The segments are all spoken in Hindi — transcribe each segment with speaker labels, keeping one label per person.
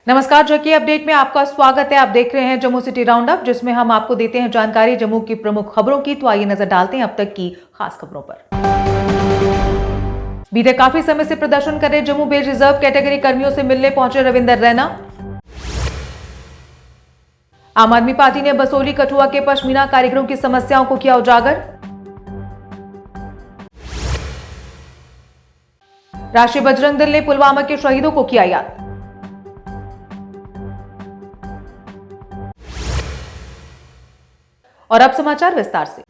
Speaker 1: नमस्कार, जकी अपडेट में आपका स्वागत है। आप देख रहे हैं जम्मू सिटी राउंड अप, जिसमें हम आपको देते हैं जानकारी जम्मू की प्रमुख खबरों की। तो आइए नजर डालते हैं अब तक की खास खबरों पर। बीते काफी समय से प्रदर्शन कर रहे जम्मू बेस रिजर्व कैटेगरी कर्मियों से मिलने पहुंचे रविंदर रैना। आम आदमी पार्टी ने बसोली कठुआ के पश्मीना कारीगरों की समस्याओं को किया उजागर। राष्ट्रीय बजरंग दल ने पुलवामा के शहीदों को किया याद। और अब समाचार विस्तार से।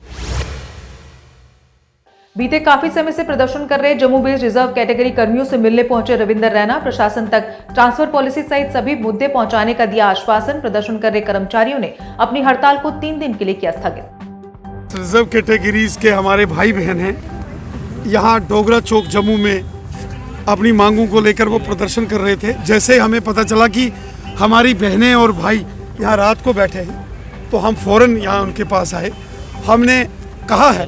Speaker 1: बीते काफी समय से प्रदर्शन कर रहे जम्मू बेस रिजर्व कैटेगरी कर्मियों से मिलने पहुंचे रविंदर रैना। प्रशासन तक ट्रांसफर पॉलिसी सहित सभी मुद्दे पहुंचाने का दिया आश्वासन। प्रदर्शन कर रहे कर्मचारियों ने अपनी हड़ताल को 3 दिन के लिए किया स्थगित।
Speaker 2: रिजर्व कैटेगरीज के हमारे भाई बहन हैं, यहाँ डोगरा चौक जम्मू में अपनी मांगों को लेकर वो प्रदर्शन कर रहे थे। जैसे हमें पता चला कि हमारी बहनें और भाई यहाँ रात को बैठे हैं, तो हम फौरन यहाँ उनके पास आए। हमने कहा है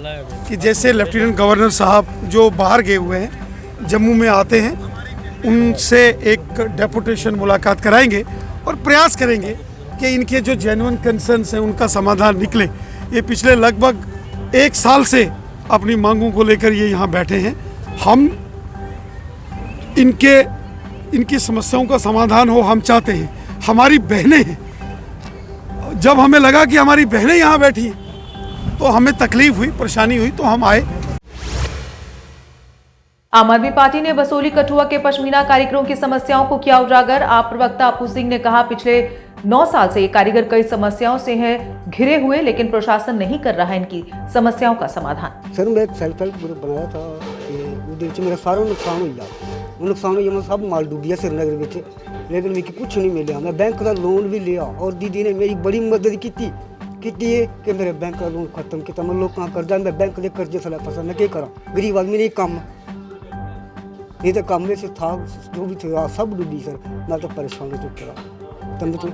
Speaker 2: कि जैसे लेफ्टिनेंट गवर्नर साहब जो बाहर गए हुए हैं, जम्मू में आते हैं, उनसे एक डेपुटेशन मुलाकात कराएंगे और प्रयास करेंगे कि इनके जो जेन्युइन कंसर्न्स हैं उनका समाधान निकले। ये पिछले लगभग 1 साल से अपनी मांगों को लेकर ये यहाँ बैठे हैं। हम इनकी समस्याओं का समाधान हो, हम चाहते हैं। हमारी बहनें हैं, जब हमें लगा कि हमारी बहनें यहाँ बैठी हैं तो हमें तकलीफ हुई, परेशानी हुई, तो हम आए।
Speaker 1: आम आदमी पार्टी ने बसोली कठुआ के पश्मीना कारीगरों की समस्याओं को किया उजागर। आप प्रवक्ता अपू सिंह ने कहा, पिछले 9 साल से ये कारीगर कई समस्याओं से हैं घिरे हुए, लेकिन प्रशासन नहीं कर रहा है इनकी समस्याओं का समाधान।
Speaker 3: सर मैं एक सेल्फ हेल्प ग्रुप बनाया था, उस मेरा सारा नुकसान हो गया। मैं सब माल डूब गया श्रीनगर में, लेकिन मेरे कुछ नहीं मिला। मैं बैंक का लोन भी लिया और दीदी ने मेरी बड़ी मदद की है कि मेरे बैंक का लोन खत्म किया। मैं लोग कहाँ कर्जा, मैं बैंक के कर्जे से फंसा, मैं क्या करा? गरीब आदमी नहीं काम, नहीं तो काम में से था जो भी था सब डूबी। सर मैं तो परेशान हो चुका। तब तो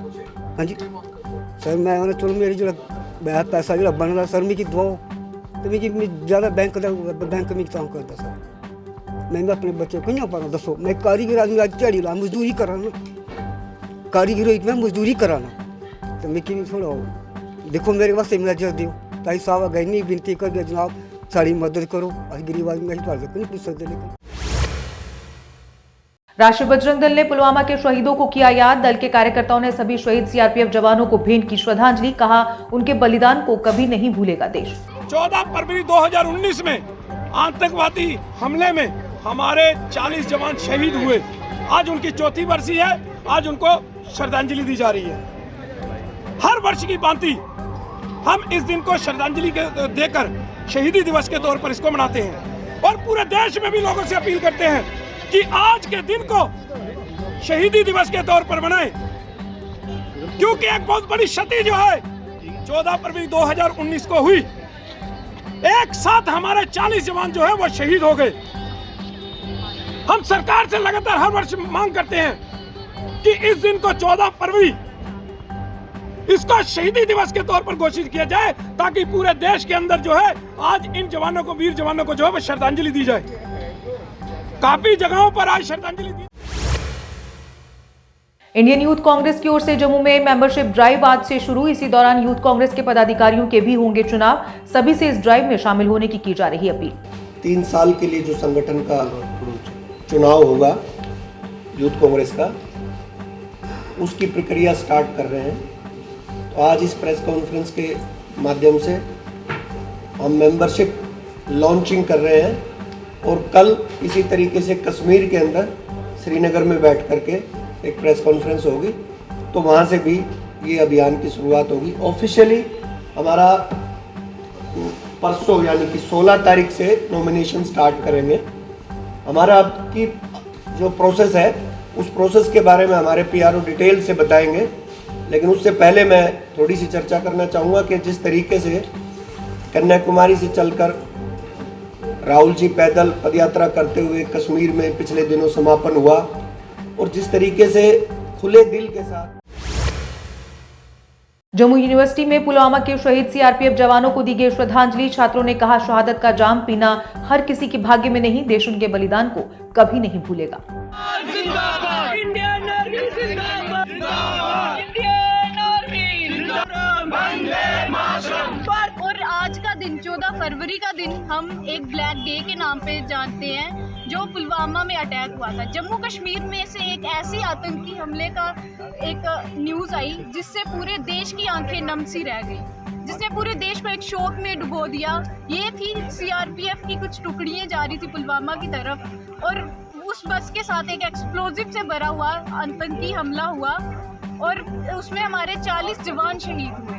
Speaker 3: हाँ जी सर, मैं चलो मेरी जो पैसा जो बन रहा सर, मेरी दुआ तो मेरी ज़्यादा बैंक में काम करता सर। मैं अपने बच्चे को नहीं पाना, दसो मैं कारीगर आदमी आज दिहाड़ी ला मजदूरी कराना, कारीगर मैं मजदूरी कराना, तो मैं कि थोड़ा देखो मेरे वास्ते नजर दो। ताई साहब गई नहीं विनती कर गए, जनाब सारी मदद करो, आज गरीब आदमी नहीं पूछ सकते। लेकिन
Speaker 1: राष्ट्रीय बजरंग दल ने पुलवामा के शहीदों को किया याद। दल के कार्यकर्ताओं ने सभी शहीद सीआरपीएफ जवानों को भेंट की श्रद्धांजलि। कहा, उनके बलिदान को कभी नहीं भूलेगा देश।
Speaker 4: 14 फरवरी 2019 में आतंकवादी हमले में हमारे 40 जवान शहीद हुए। आज उनकी 4थी बरसी है, आज उनको श्रद्धांजलि दी जा रही है। हर वर्ष की भांति हम इस दिन को श्रद्धांजलि देकर शहीदी दिवस के तौर पर इसको मनाते हैं और पूरे देश में भी लोगों से अपील करते हैं कि आज के दिन को शहीदी दिवस के तौर पर मनाएं, क्योंकि एक बहुत बड़ी क्षति जो है 14 फरवरी 2019 को हुई। एक साथ हमारे 40 जवान जो है वो शहीद हो गए। हम सरकार से लगातार हर वर्ष मांग करते हैं कि इस दिन को 14 फरवरी इसको शहीदी दिवस के तौर पर घोषित किया जाए, ताकि पूरे देश के अंदर जो है आज इन जवानों को, वीर जवानों को जो है वो श्रद्धांजलि दी जाए। काफी जगहों पर आज श्रद्धांजलि दी।
Speaker 1: इंडियन यूथ कांग्रेस की ओर से जम्मू में मेंबरशिप ड्राइव आज से शुरू। इसी दौरान यूथ कांग्रेस के पदाधिकारियों के भी होंगे चुनाव। सभी से इस ड्राइव में शामिल होने की जा रही अपील।
Speaker 5: 3 साल के लिए जो संगठन का चुनाव होगा यूथ कांग्रेस का, उसकी प्रक्रिया स्टार्ट कर रहे हैं। तो आज इस प्रेस कॉन्फ्रेंस के माध्यम से हम मेंबरशिप लॉन्चिंग कर रहे हैं और कल इसी तरीके से कश्मीर के अंदर श्रीनगर में बैठ करके एक प्रेस कॉन्फ्रेंस होगी, तो वहाँ से भी ये अभियान की शुरुआत होगी। ऑफिशियली हमारा परसों यानी कि 16 तारीख से नॉमिनेशन स्टार्ट करेंगे। हमारा अब की जो प्रोसेस है उस प्रोसेस के बारे में हमारे पीआरओ डिटेल से बताएंगे, लेकिन उससे पहले मैं थोड़ी सी चर्चा करना चाहूँगा कि जिस तरीके से कन्याकुमारी से चलकर राहुल जी पैदल पदयात्रा करते हुए कश्मीर में पिछले दिनों समापन हुआ और जिस तरीके से खुले दिल के साथ
Speaker 1: जम्मू यूनिवर्सिटी में पुलवामा के शहीद सीआरपीएफ जवानों को दी गई श्रद्धांजलि। छात्रों ने कहा, शहादत का जाम पीना हर किसी के भाग्य में नहीं, देश उनके बलिदान को कभी नहीं भूलेगा।
Speaker 6: फरवरी का दिन हम एक ब्लैक डे के नाम पे जानते हैं, जो पुलवामा में अटैक हुआ था। जम्मू कश्मीर में से एक ऐसी आतंकी हमले का एक न्यूज़ आई जिससे पूरे देश की आंखें नम सी रह गई, जिसने पूरे देश को एक शोक में डुबो दिया। ये थी CRPF की कुछ टुकड़ियाँ जा रही थी पुलवामा की तरफ और उस बस के साथ एक एक्सप्लोजिव से भरा हुआ आतंकी हमला हुआ और उसमें हमारे 40 जवान शहीद हुए।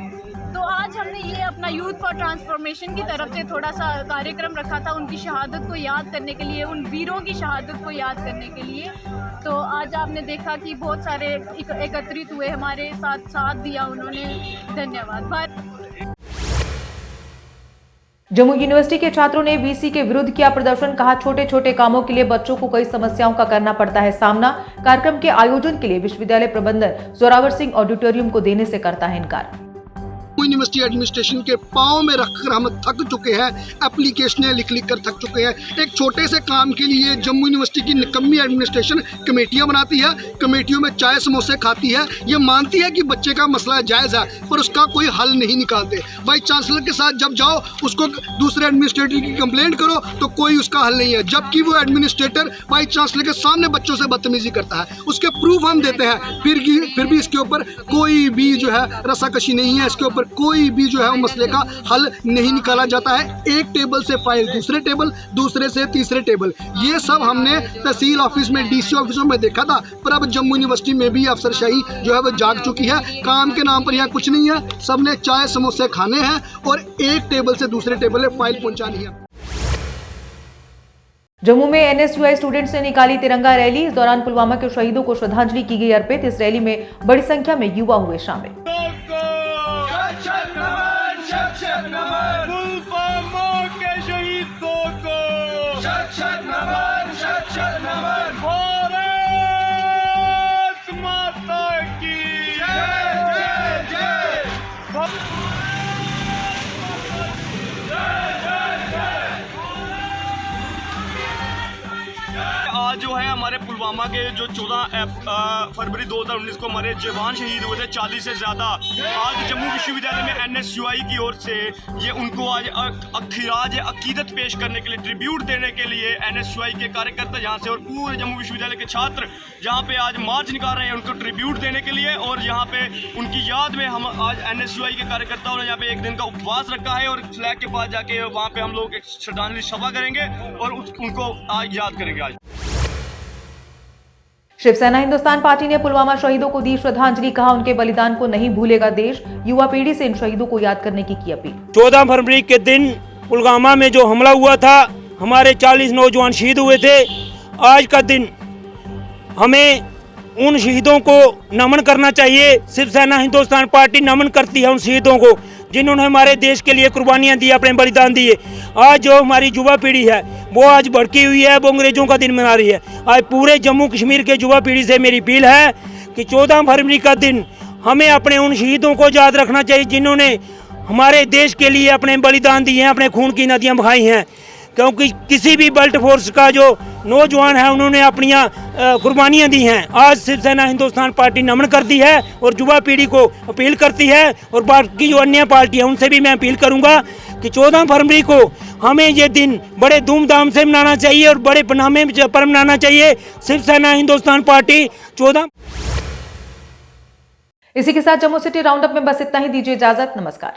Speaker 6: तो आज हमने ये अपना यूथ फॉर ट्रांसफॉर्मेशन की तरफ से थोड़ा सा कार्यक्रम रखा था, उनकी शहादत को याद करने के लिए, उन वीरों की शहादत को याद करने के लिए। तो आज आपने देखा कि बहुत सारे एकत्रित हुए, हमारे साथ दिया उन्होंने। धन्यवाद।
Speaker 1: जम्मू यूनिवर्सिटी के छात्रों ने वीसी के विरुद्ध किया प्रदर्शन। कहा, छोटे छोटे कामों के लिए बच्चों को कई समस्याओं का करना पड़ता है सामना। कार्यक्रम के आयोजन के लिए विश्वविद्यालय प्रबंधन जोरावर सिंह ऑडिटोरियम को देने से करता है इनकार।
Speaker 7: यूनिवर्सिटी एडमिनिस्ट्रेशन के पाँव में रखकर हम थक चुके हैं, एप्लीकेशनें लिख कर थक चुके हैं। एक छोटे से काम के लिए जम्मू यूनिवर्सिटी की निकम्मी एडमिनिस्ट्रेशन कमेटियां बनाती है, कमेटियों में चाय समोसे खाती है, ये मानती है कि बच्चे का मसला जायज़ है पर उसका कोई हल नहीं निकालते। वाइस चांसलर के साथ जब जाओ उसको दूसरे एडमिनिस्ट्रेटर की कंप्लेंट करो तो कोई उसका हल नहीं है, जबकि वो एडमिनिस्ट्रेटर वाइस चांसलर के सामने बच्चों से बदतमीजी करता है। उसके प्रूफ हम देते हैं, फिर भी इसके ऊपर कोई भी जो है रस्साकशी नहीं है, इसके ऊपर कोई भी जो है वो मसले का हल नहीं निकाला जाता है। एक टेबल से फाइल दूसरे टेबल, दूसरे से तीसरे टेबल, ये सब हमने तहसील ऑफिस में, DC ऑफिसों में देखा था। पर अब जम्मू यूनिवर्सिटी में भी अफसरशाही जो है वो जाग चुकी है। काम के नाम पर यहाँ कुछ नहीं है, सबने चाय समोसे खाने हैं और एक टेबल से दूसरे टेबल में फाइल पहुँचानी है।
Speaker 1: जम्मू में NSUI स्टूडेंट्स ने निकाली तिरंगा रैली। इस दौरान पुलवामा के शहीदों को श्रद्धांजलि की गई अर्पित। इस रैली में बड़ी संख्या में युवा हुए शामिल।
Speaker 4: पुलवामा के शहीदों को भारत माता की आज जो है हमारे पुलवामा के जो 14 फरवरी 2019 को हमारे जवान शहीद हुए थे, 40 से ज़्यादा। आज जम्मू विश्वविद्यालय में NSUI की ओर से ये उनको आज खिराज अकीदत पेश करने के लिए, ट्रिब्यूट देने के लिए NSUI के कार्यकर्ता यहाँ से और पूरे जम्मू विश्वविद्यालय के छात्र यहाँ पे आज मार्च निकाल रहे हैं उनको ट्रिब्यूट देने के लिए। और यहाँ पे उनकी याद में हम आज NSUI के कार्यकर्ताओं ने यहाँ पे एक दिन का उपवास रखा है और फ्लैग के पास जाके वहाँ पे हम लोग एक श्रद्धांजलि सभा करेंगे और उनको आज याद करेंगे। आज
Speaker 1: शिवसेना हिंदुस्तान पार्टी ने पुलवामा शहीदों को दी श्रद्धांजलि। कहा, उनके बलिदान को नहीं भूलेगा देश। युवा पीढ़ी से इन शहीदों को याद करने की अपील।
Speaker 8: 14 फरवरी के दिन पुलवामा में जो हमला हुआ था, हमारे 40 नौजवान शहीद हुए थे। आज का दिन हमें उन शहीदों को नमन करना चाहिए। शिवसेना हिंदुस्तान पार्टी नमन करती है उन शहीदों को जिन्होंने हमारे देश के लिए कुर्बानियाँ दी, अपने बलिदान दिए। आज जो हमारी युवा पीढ़ी है वो आज भड़की हुई है, वो अंग्रेजों का दिन मना रही है। आज पूरे जम्मू कश्मीर के युवा पीढ़ी से मेरी अपील है कि 14 फरवरी का दिन हमें अपने उन शहीदों को याद रखना चाहिए जिन्होंने हमारे देश के लिए अपने बलिदान दिए हैं, अपने खून की नदियाँ बहाई हैं। क्योंकि किसी भी बेल्ट फोर्स का जो नौजवान है उन्होंने अपनी कुर्बानियाँ दी हैं। आज शिवसेना हिंदुस्तान पार्टी नमन करती है और युवा पीढ़ी को अपील करती है और बाकी जो अन्य पार्टी है उनसे भी मैं अपील करूंगा कि 14 फरवरी को हमें ये दिन बड़े धूमधाम से मनाना चाहिए और बड़े पनामे पर मनाना चाहिए। शिवसेना हिंदुस्तान पार्टी 14।
Speaker 1: इसी के साथ जम्मू सिटी राउंड अप में बस इतना ही। दीजिए इजाजत। नमस्कार।